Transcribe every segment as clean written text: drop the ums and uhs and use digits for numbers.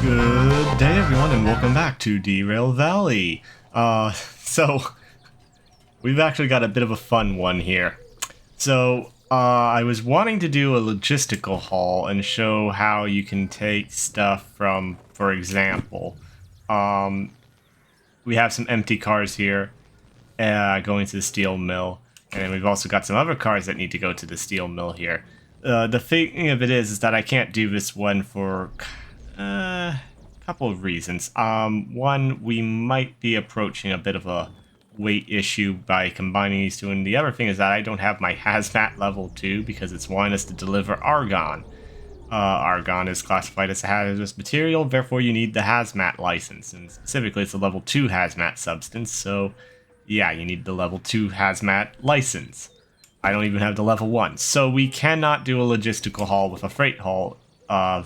Good day, everyone, and welcome back to Derail Valley. So we've actually got a bit of a fun one here. I was wanting to do a logistical haul and show how you can take stuff from, for example, we have some empty cars here going to the steel mill, and we've also got some other cars that need to go to the steel mill here. The thing of it is that I can't do this one for a couple of reasons. One, we might be approaching a bit of a weight issue by combining these two, and the other thing is that I don't have my hazmat level 2 because it's wanting us to deliver argon. Argon is classified as a hazardous material, therefore you need the hazmat license, and specifically it's a level 2 hazmat substance, so yeah, you need the level 2 hazmat license. I don't even have the level 1, so we cannot do a logistical haul with a freight haul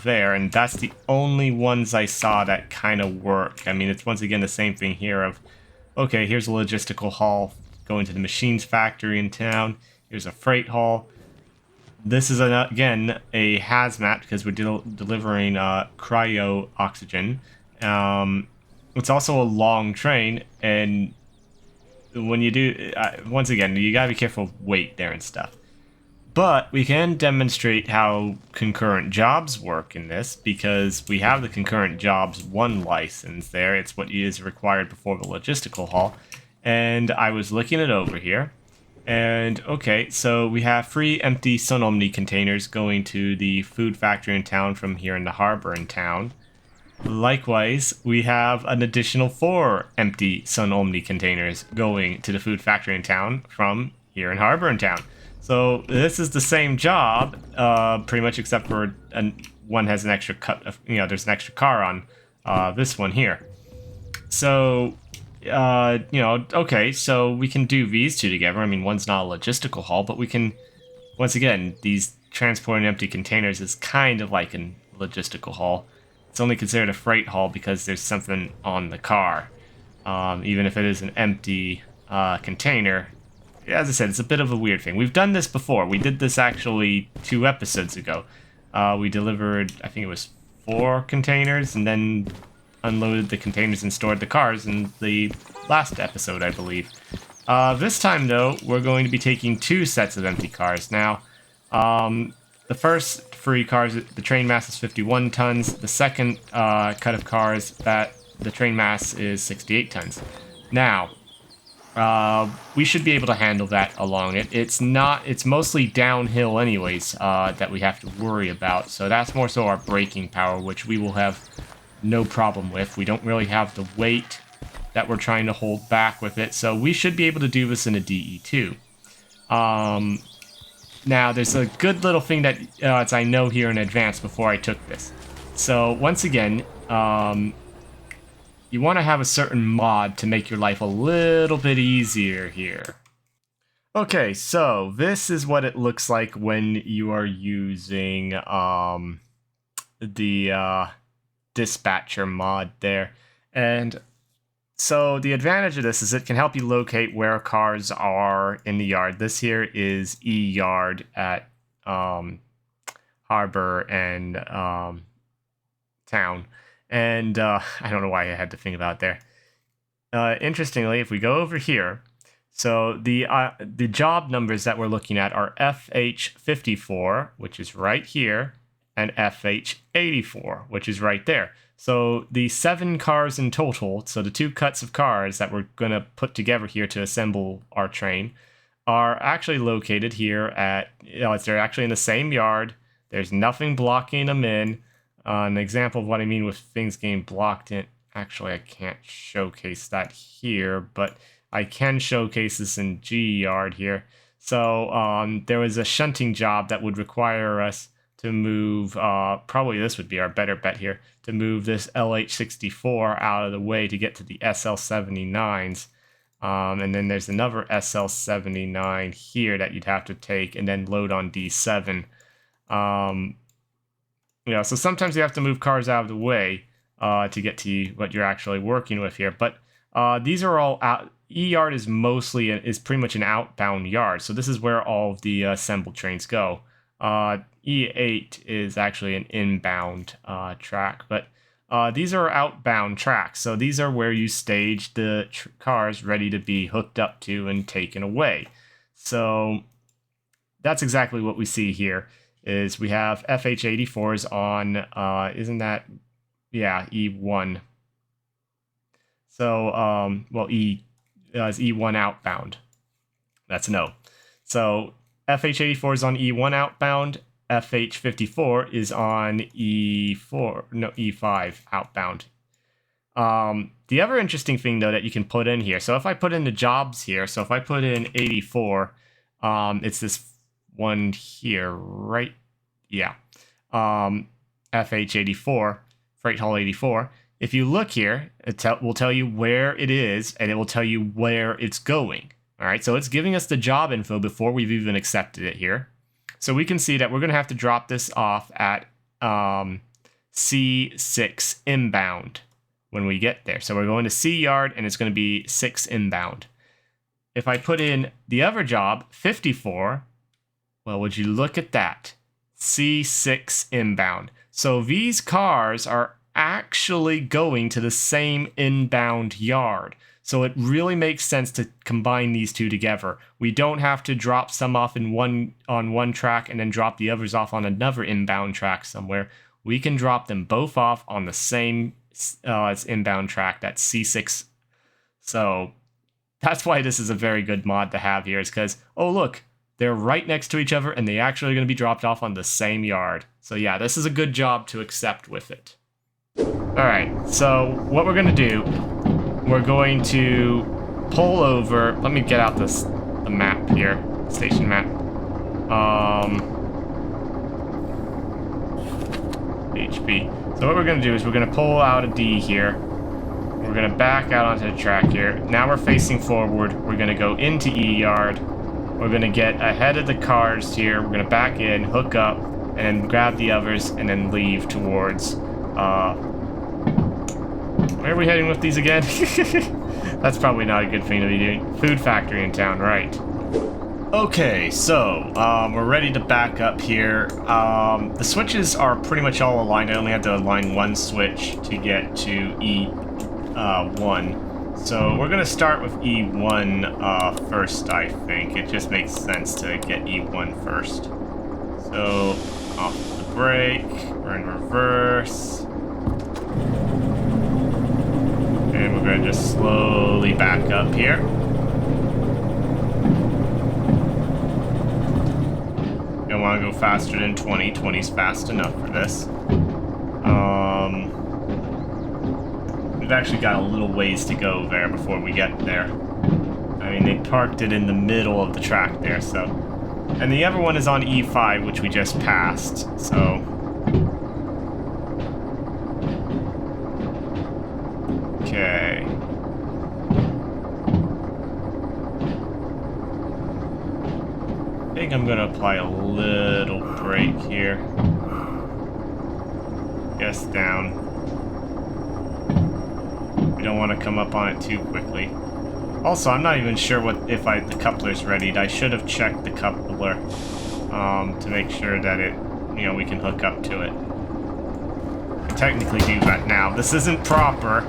there, and that's the only ones I saw that kind of work. I mean, it's once again the same thing here of, okay, here's a logistical haul going to the machines factory in town, here's a freight haul. This is, again, a hazmat because we're delivering cryo oxygen. It's also a long train, and when you do, once again, you gotta be careful of weight there and stuff. But we can demonstrate how concurrent jobs work in this because we have the concurrent jobs 1 license there. It's what is required before the logistical haul. And I was looking it over here. And okay, so we have 3 empty Sun Omni containers going to the food factory in town from here in the harbor in town. Likewise, we have an additional 4 empty Sun Omni containers going to the food factory in town from here in harbor in town. So this is the same job, pretty much, except for one has an extra cut of, there's an extra car on this one here. So, okay, so we can do these two together. I mean, one's not a logistical haul, but we can, once again, these transporting empty containers is kind of like a logistical haul. It's only considered a freight haul because there's something on the car. Even if it is an empty container. As I said, it's a bit of a weird thing. We've done this before. We did this actually 2 episodes ago. We delivered, I think it was 4 containers, and then unloaded the containers and stored the cars in the last episode, I believe. This time, though, we're going to be taking 2 sets of empty cars. Now, the first 3 cars, the train mass is 51 tons. The second cut of cars, the train mass is 68 tons. Now, we should be able to handle that along it. It's mostly downhill anyways, that we have to worry about. So that's more so our braking power, which we will have no problem with. We don't really have the weight that we're trying to hold back with it. So we should be able to do this in a DE2. Now, there's a good little thing that I know here in advance before I took this. So once again, you want to have a certain mod to make your life a little bit easier here. Okay, so this is what it looks like when you are using the dispatcher mod there. And so the advantage of this is it can help you locate where cars are in the yard. This here is E yard at Harbor and Town. And I don't know why I had to think about it there. Interestingly, if we go over here, so the job numbers that we're looking at are FH54, which is right here, and FH84, which is right there. So the 7 cars in total, so the 2 cuts of cars that we're going to put together here to assemble our train, are actually located here at, they're actually in the same yard. There's nothing blocking them in. An example of what I mean with things getting blocked in, actually I can't showcase that here, but I can showcase this in G yard here. So there was a shunting job that would require us to move, probably this would be our better bet here, to move this LH64 out of the way to get to the SL79s. And then there's another SL79 here that you'd have to take and then load on D7. So sometimes you have to move cars out of the way to get to what you're actually working with here. But these are all out. E-yard is pretty much an outbound yard. So this is where all of the assembled trains go. E8 is actually an inbound track. But these are outbound tracks. So these are where you stage the cars ready to be hooked up to and taken away. So that's exactly what we see here. Is we have FH84s on, isn't that, yeah, E1. So, well, is E1 outbound. That's an O. So FH84 is on E1 outbound. FH54 is on E5 outbound. The other interesting thing, though, that you can put in here. So if I put in the jobs here, so if I put in 84, it's this one here, right? Yeah. FH84, Freight Hall 84. If you look here, it will tell you where it is, and it will tell you where it's going. All right, so it's giving us the job info before we've even accepted it here. So we can see that we're going to have to drop this off at C6 inbound when we get there. So we're going to C yard, and it's going to be 6 inbound. If I put in the other job, 54, well, would you look at that? C6 inbound. So these cars are actually going to the same inbound yard. So it really makes sense to combine these two together. We don't have to drop some off on one track and then drop the others off on another inbound track somewhere. We can drop them both off on the same inbound track, that's C6. So that's why this is a very good mod to have here, is because, oh look, they're right next to each other and they actually are going to be dropped off on the same yard. So yeah, this is a good job to accept with it. Alright, so what we're going to do, we're going to pull over. Let me get out the map here, station map. HP. So what we're going to do is we're going to pull out a D here. We're going to back out onto the track here. Now we're facing forward. We're going to go into E yard. We're going to get ahead of the cars here. We're going to back in, hook up, and then grab the others, and then leave towards, where are we heading with these again? That's probably not a good thing to be doing. Food factory in town, right. Okay, so, we're ready to back up here. The switches are pretty much all aligned. I only have to align one switch to get to E1. So we're going to start with E1 first, I think. It just makes sense to get E1 first. So, off the brake, we're in reverse. And we're going to just slowly back up here. Don't want to go faster than 20. 20's fast enough for this. We've actually got a little ways to go there before we get there. I mean, they parked it in the middle of the track there, so. And the other one is on E5, which we just passed, so. Okay. I think I'm gonna apply a little brake here. Guess down. We don't want to come up on it too quickly. Also, I'm not even sure if the coupler's readied. I should have checked the coupler to make sure that we can hook up to it. I technically do that now. This isn't proper.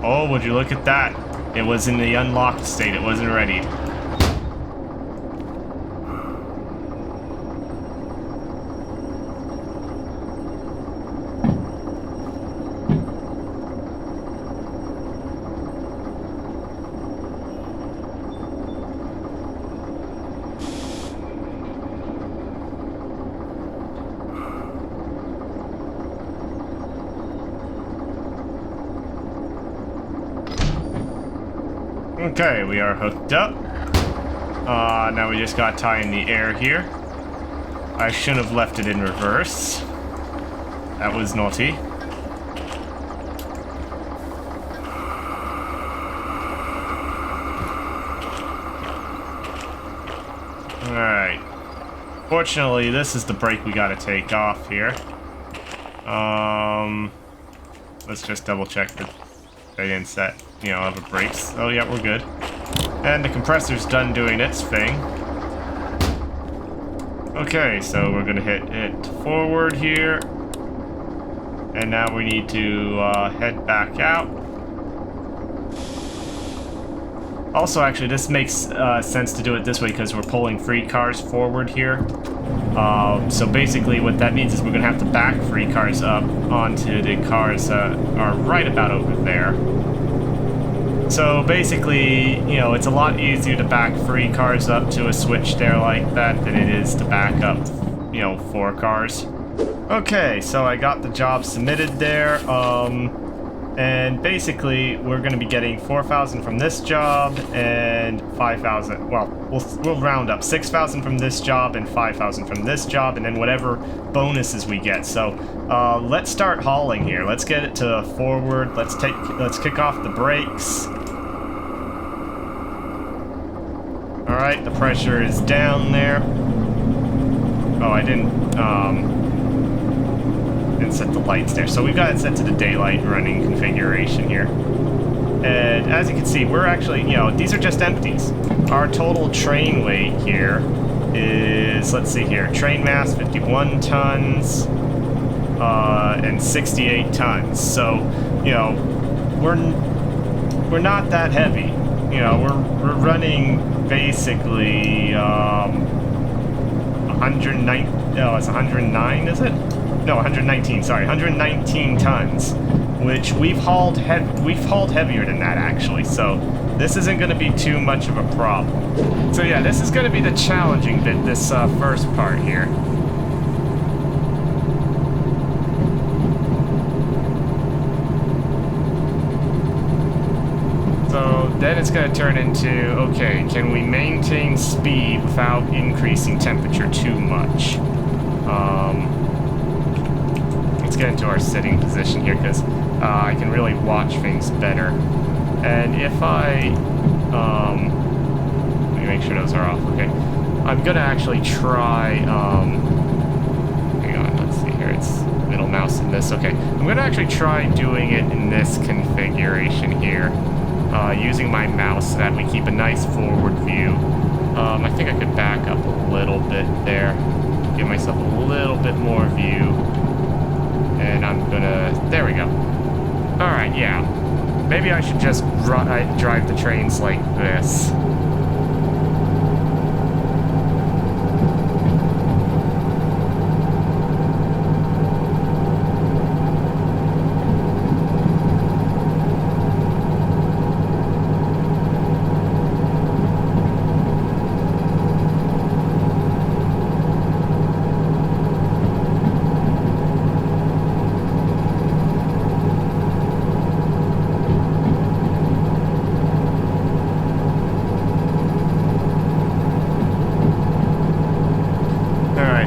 Oh, would you look at that? It was in the unlocked state. It wasn't readied. Okay, we are hooked up. Now we just gotta tie in the air here. I shouldn't have left it in reverse. That was naughty. Alright. Fortunately, this is the brake we gotta take off here. Let's just double check that they didn't set other brakes. Oh yeah, we're good. And the compressor's done doing its thing. Okay, so we're gonna hit it forward here. And now we need to head back out. Also, actually, this makes sense to do it this way because we're pulling free cars forward here. So basically what that means is we're going to have to back free cars up onto the cars that are right about over there. So basically, you know, it's a lot easier to back free cars up to a switch there like that than it is to back up, you know, 4 cars. Okay, so I got the job submitted there. And basically, we're going to be getting 4,000 from this job and 5,000. Well, we'll round up 6,000 from this job and 5,000 from this job, and then whatever bonuses we get. So let's start hauling here. Let's get it to forward. Let's kick off the brakes. All right, the pressure is down there. Oh, I didn't set the lights there. So we've got it set to the daylight running configuration here. And as you can see, we're actually, you know, these are just empties. Our total train weight here is, let's see here, train mass 51 tons and 68 tons. So, you know, we're not that heavy. You know, we're running basically 109, no, it's 109, is it? No, 119, sorry, 119 tons, which we've hauled heavier than that, actually, so this isn't going to be too much of a problem. So yeah, this is going to be the challenging bit, this first part here. So then it's going to turn into, okay, can we maintain speed without increasing temperature too much? Let's get into our sitting position here because I can really watch things better. And if I, let me make sure those are off, okay. I'm gonna actually try, hang on, let's see here, it's middle mouse in this, okay. I'm gonna actually try doing it in this configuration here, using my mouse so that we keep a nice forward view. I think I could back up a little bit there, give myself a little bit more view. And I'm gonna, there we go. Alright, yeah. Maybe I should just drive the trains like this.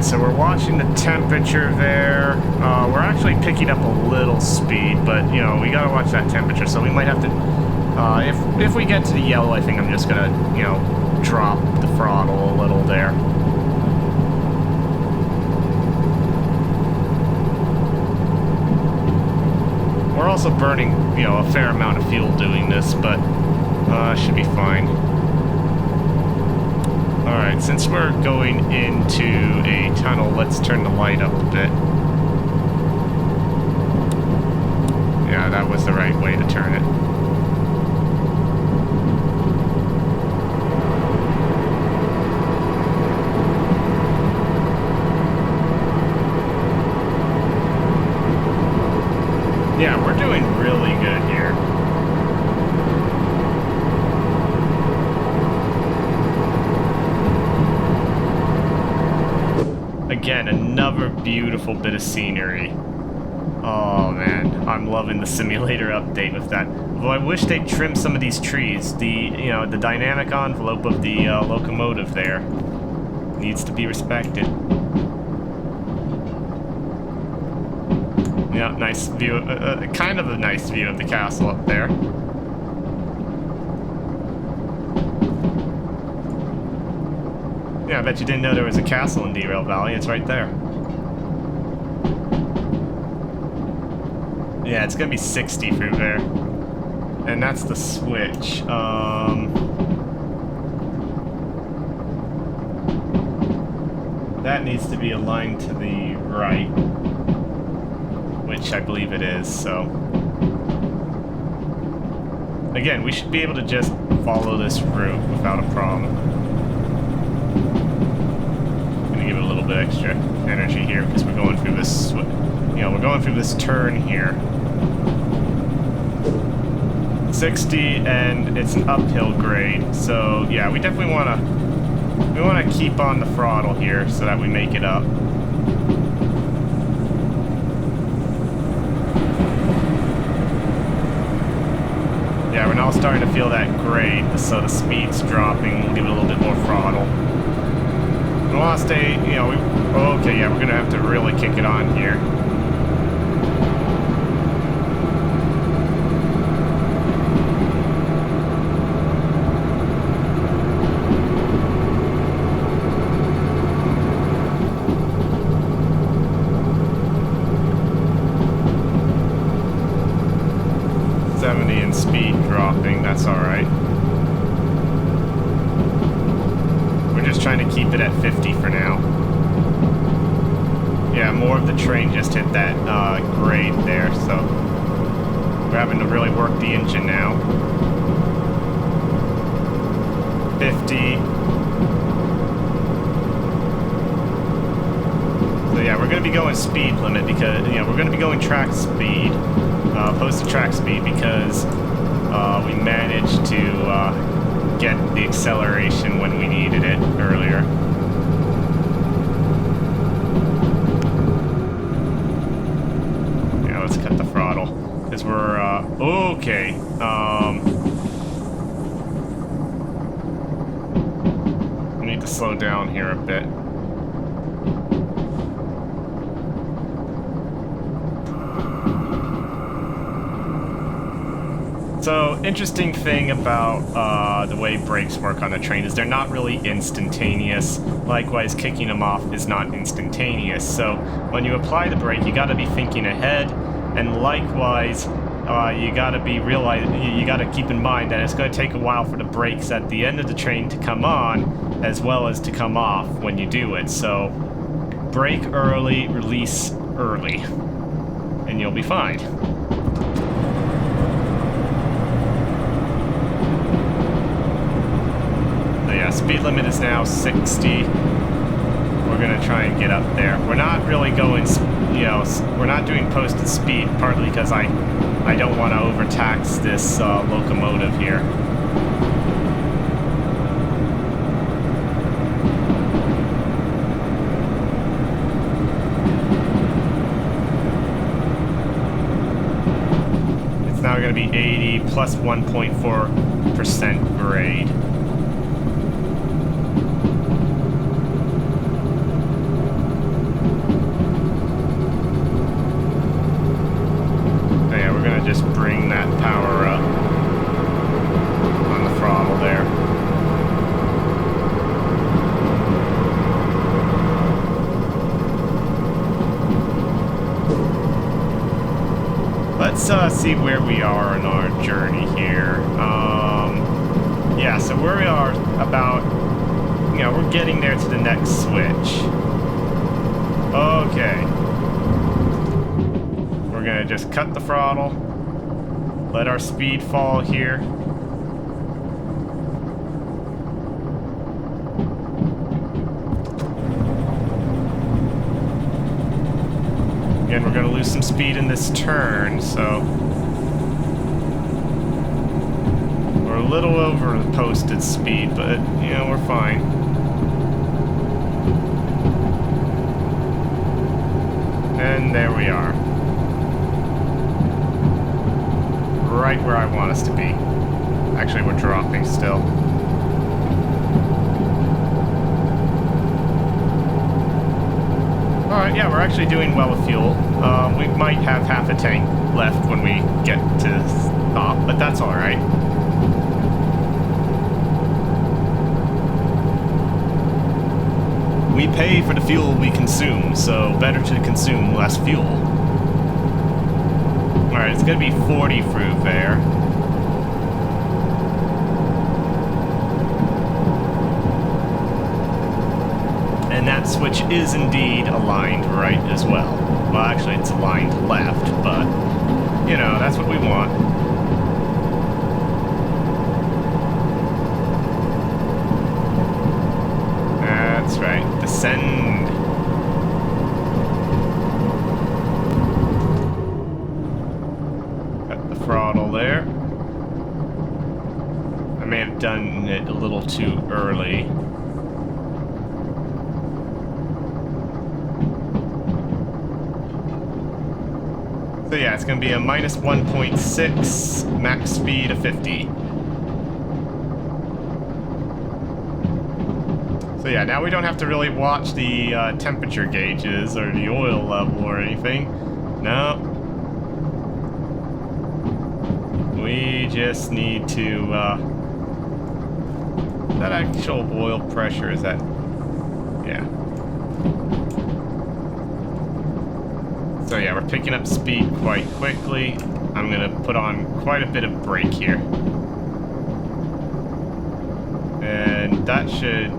So we're watching the temperature there. We're actually picking up a little speed, but you know, we gotta watch that temperature. So we might have to, if we get to the yellow, I think I'm just gonna, you know, drop the throttle a little there. We're also burning, you know, a fair amount of fuel doing this, but should be fine. Alright, since we're going into a tunnel, let's turn the light up a bit. Yeah, that was the right way to turn it. Yeah, we're doing really good here. Again, another beautiful bit of scenery. Oh man, I'm loving the simulator update with that. Although I wish they'd trim some of these trees. The dynamic envelope of the locomotive there needs to be respected. Yeah, nice view, kind of a nice view of the castle up there. Yeah, I bet you didn't know there was a castle in Derail Valley. It's right there. Yeah, it's gonna be 60 through there. And that's the switch. That needs to be aligned to the right. which I believe it is, so... Again, we should be able to just follow this route without a problem. I'm gonna give it a little bit extra energy here because we're going through this, we're going through this turn here. 60, and it's an uphill grade, so yeah, we definitely want to keep on the throttle here so that we make it up. Yeah, we're now starting to feel that grade, so the speed's dropping. We'll give it a little bit more throttle. We want to stay, okay, yeah, we're going to have to really kick it on here. Speed dropping, that's alright. We're just trying to keep it at 50 for now. Yeah, more of the train just hit that grade there, so we're having to really work the engine now. 50. So yeah, we're going to be going speed limit because, we're going to be going track speed. Opposed to track speed because we managed to get the acceleration when we needed it earlier. Yeah, let's cut the throttle because we're okay. We need to slow down here a bit. So, interesting thing about the way brakes work on the train is they're not really instantaneous. Likewise, kicking them off is not instantaneous. So, when you apply the brake, you got to be thinking ahead, and likewise, you got to keep in mind that it's going to take a while for the brakes at the end of the train to come on, as well as to come off when you do it. So, brake early, release early, and you'll be fine. Yeah, speed limit is now 60. We're gonna try and get up there. We're not really going, we're not doing posted speed, partly because I don't want to overtax this locomotive here. It's now gonna be 80 plus 1.4% grade. Just bring that power up on the throttle there. Let's see where we are in our journey here. Yeah, so where we are about, we're getting there to the next switch. Okay. We're gonna just cut the throttle. Let our speed fall here. Again, we're going to lose some speed in this turn, so we're a little over the posted speed, but, we're fine. And there we are. Right where I want us to be. Actually, we're dropping still. Alright, yeah, we're actually doing well with fuel. We might have half a tank left when we get to stop, but that's alright. We pay for the fuel we consume, so better to consume less fuel. Alright, it's going to be 40 through there. And that switch is indeed aligned right as well. Well, actually, it's aligned left, but, you know, that's what we want. That's right. Descend. Cut the throttle there. I may have done it a little too early. So yeah, it's going to be a minus 1.6, max speed of 50. So yeah, now we don't have to really watch the temperature gauges or the oil level or anything. No. We just need to, that actual oil pressure, is that, yeah. So yeah, we're picking up speed quite quickly. I'm gonna put on quite a bit of brake here. And that should...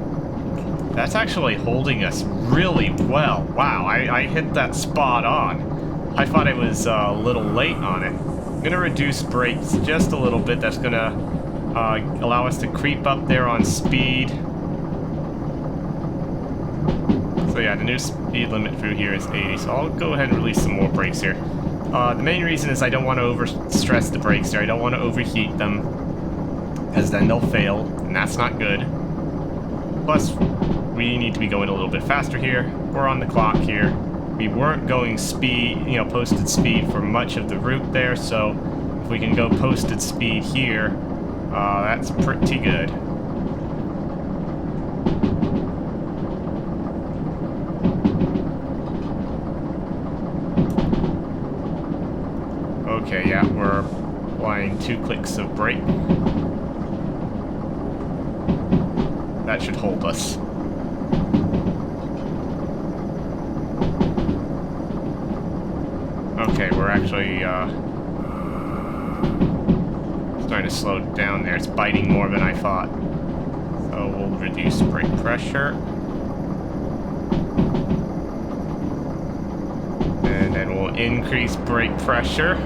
That's actually holding us really well. Wow, I hit that spot on. I thought I was a little late on it. I'm gonna reduce brakes just a little bit. That's gonna allow us to creep up there on speed. So yeah, the new speed limit through here is 80, so I'll go ahead and release some more brakes here. The main reason is I don't want to overstress the brakes here. I don't want to overheat them, as then they'll fail, and that's not good. Plus, we need to be going a little bit faster here. We're on the clock here. We weren't going speed, you know, posted speed for much of the route there, so if we can go posted speed here, that's pretty good. Okay, yeah, we're applying 2 clicks of brake. That should hold us. Okay, we're actually starting to slow down there. It's biting more than I thought. So we'll reduce brake pressure. And then we'll increase brake pressure.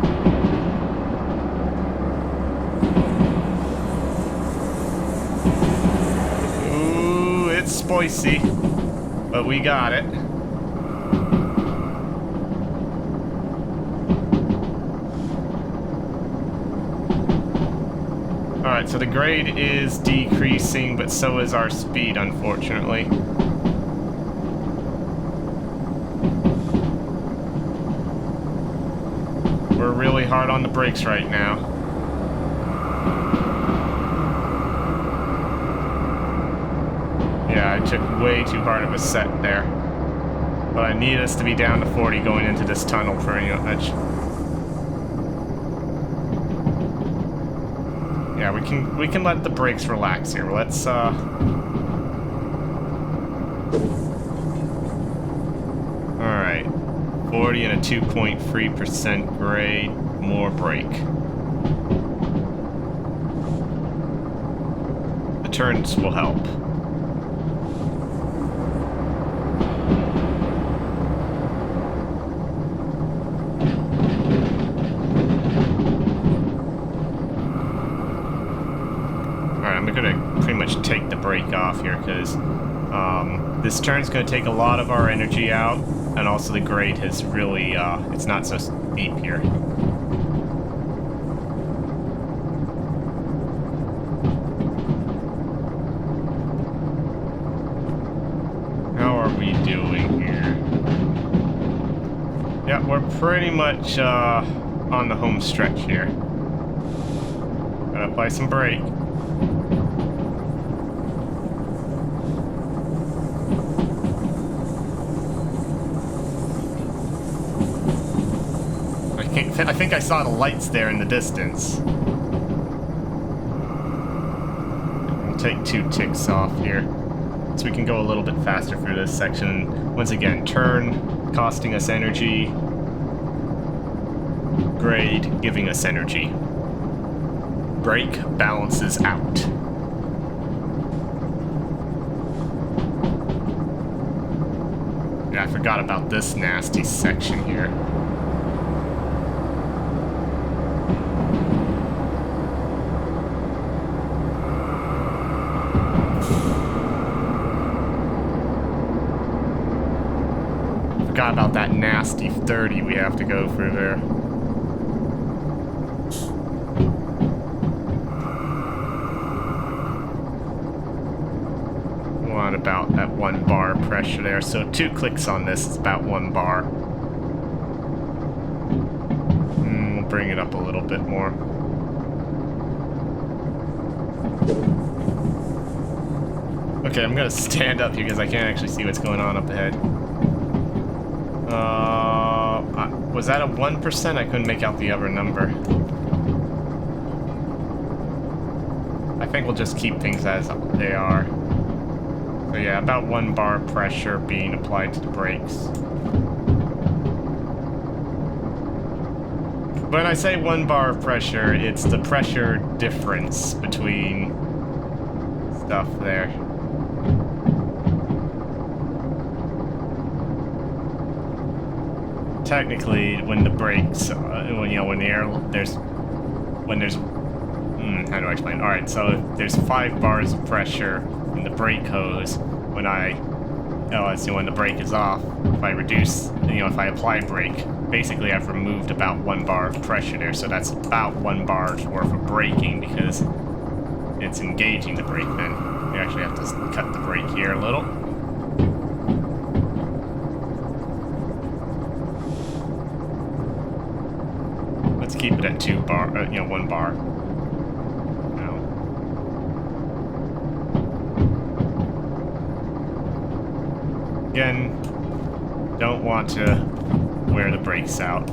Ooh, it's spicy, but we got it. Alright, so the grade is decreasing, but so is our speed, unfortunately. We're really hard on the brakes right now. Yeah, I took way too hard of a set there. But I need us to be down to 40 going into this tunnel pretty much. Yeah, we can let the brakes relax here. Let's Alright. 40 and a 2.3% grade, more brake. The turns will help. Take the brake off here because this turn's going to take a lot of our energy out, and also the grade has really it's not so steep here. How are we doing here? Yeah, we're pretty much on the home stretch here. Gotta apply some brake. I think I saw the lights there in the distance. We'll take 2 ticks off here, so we can go a little bit faster through this section. Once again, turn, costing us energy. Grade, giving us energy. Brake balances out. Yeah, I forgot about this nasty section here. Forgot about that nasty 30 we have to go through there. What about that 1 bar pressure there? So 2 clicks on this is about 1 bar. We'll bring it up a little bit more. Okay, I'm gonna stand up here because I can't actually see what's going on up ahead. Was that a 1%? I couldn't make out the other number. I think we'll just keep things as they are. So yeah, about 1 bar pressure being applied to the brakes. When I say 1 bar of pressure, it's the pressure difference between stuff there. Technically, when the brakes, when the air, how do I explain? All right, so if there's 5 bars of pressure in the brake hose when when the brake is off. If I reduce, if I apply brake, basically I've removed about 1 bar of pressure there, so that's about 1 bar's worth of braking because it's engaging the brake. Then you actually have to cut the brake here a little. Let's keep it at 1 bar. Again, don't want to wear the brakes out.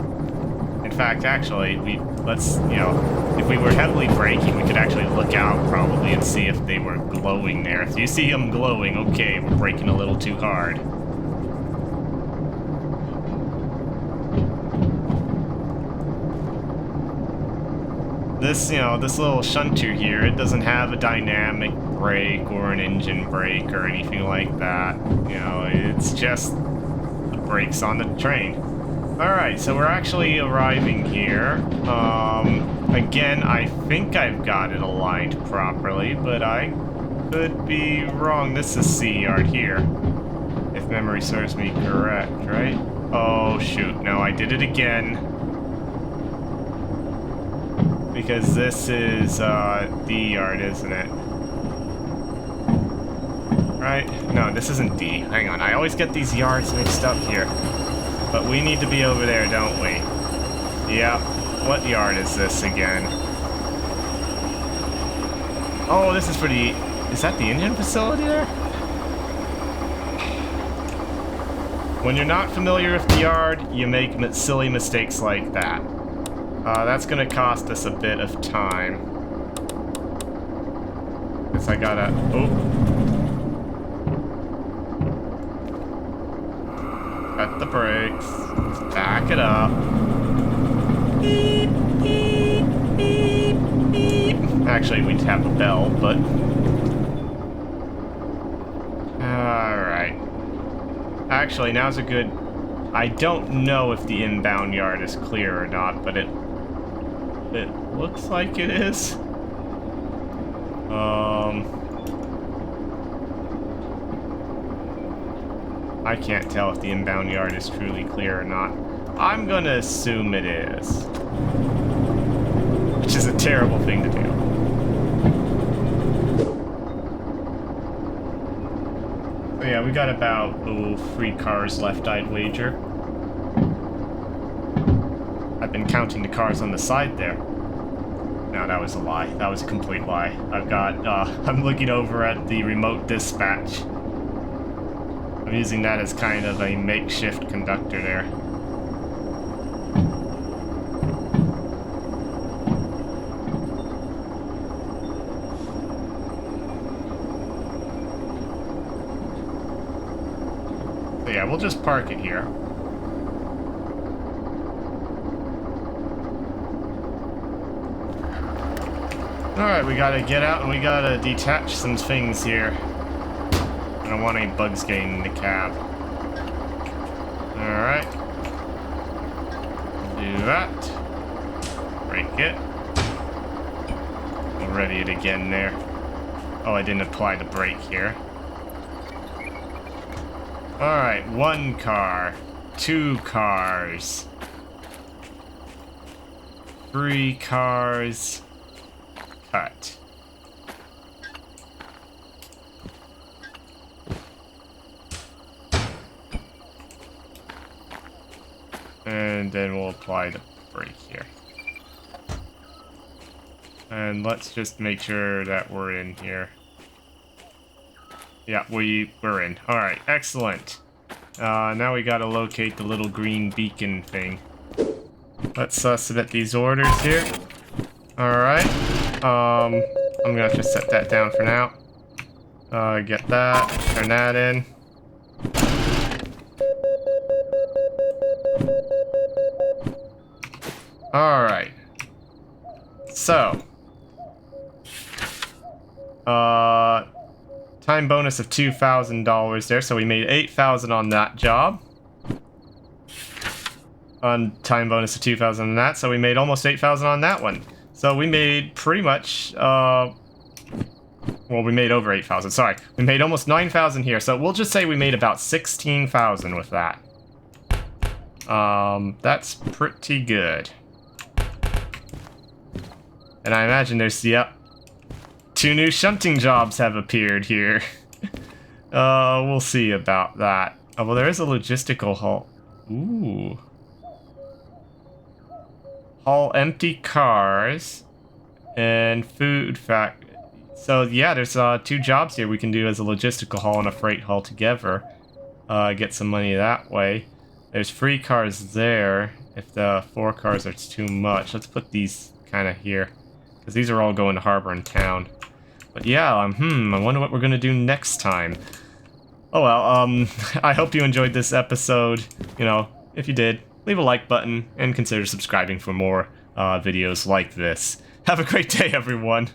In fact, actually, if we were heavily braking, we could actually look out probably and see if they were glowing there. If you see them glowing, okay, we're braking a little too hard. This little shunter here, it doesn't have a dynamic brake or an engine brake or anything like that. It's just the brakes on the train. Alright, so we're actually arriving here. Again, I think I've got it aligned properly, but I could be wrong. This is C yard here, if memory serves me correct, right? Oh, shoot. No, I did it again. Because this is D yard, isn't it? Right? No, this isn't D. Hang on, I always get these yards mixed up here. But we need to be over there, don't we? Yep. What yard is this again? Oh, this is pretty... Is that the engine facility there? When you're not familiar with the yard, you make silly mistakes like that. That's gonna cost us a bit of time. Guess I gotta... Oh. Cut the brakes. Back it up. Beep, beep, beep, beep. Actually, we'd have a bell, but... Alright. Actually, now's a good... I don't know if the inbound yard is clear or not, but it looks like it is. I can't tell if the inbound yard is truly clear or not. I'm gonna assume it is. Which is a terrible thing to do. So yeah, we got about 3 cars left, I'd wager. I've been counting the cars on the side there. No, that was a lie. That was a complete lie. I'm looking over at the remote dispatch. I'm using that as kind of a makeshift conductor there. So yeah, we'll just park it here. Alright, we gotta get out and we gotta detach some things here. I don't want any bugs getting in the cab. Alright. Do that. Break it. We'll ready it again there. Oh, I didn't apply the brake here. Alright, 1 car. 2 cars. 3 cars. Cut. And then we'll apply the brake here. And let's just make sure that we're in here. Yeah, we're in. Alright, excellent. Now we gotta locate the little green beacon thing. Let's submit these orders here. Alright. I'm gonna just set that down for now. Get that, turn that in. Alright. So. Time bonus of $2,000 there, so we made $8,000 on that job. On time bonus of $2,000 on that, so we made almost $8,000 on that one. So we made pretty much, well, we made over $8,000, sorry. We made almost $9,000 here, so we'll just say we made about $16,000 with that. That's pretty good. And I imagine there's, yep, 2 new shunting jobs have appeared here. We'll see about that. Oh, well, there is a logistical haul. Ooh. Haul empty cars and food factory. So, yeah, there's 2 jobs here we can do as a logistical haul and a freight haul together. Get some money that way. There's 3 cars there. If the 4 cars are too much, let's put these kind of here. Because these are all going to harbor and town. But yeah, I wonder what we're going to do next time. Oh well, I hope you enjoyed this episode. You know, if you did, leave a like button and consider subscribing for more videos like this. Have a great day, everyone.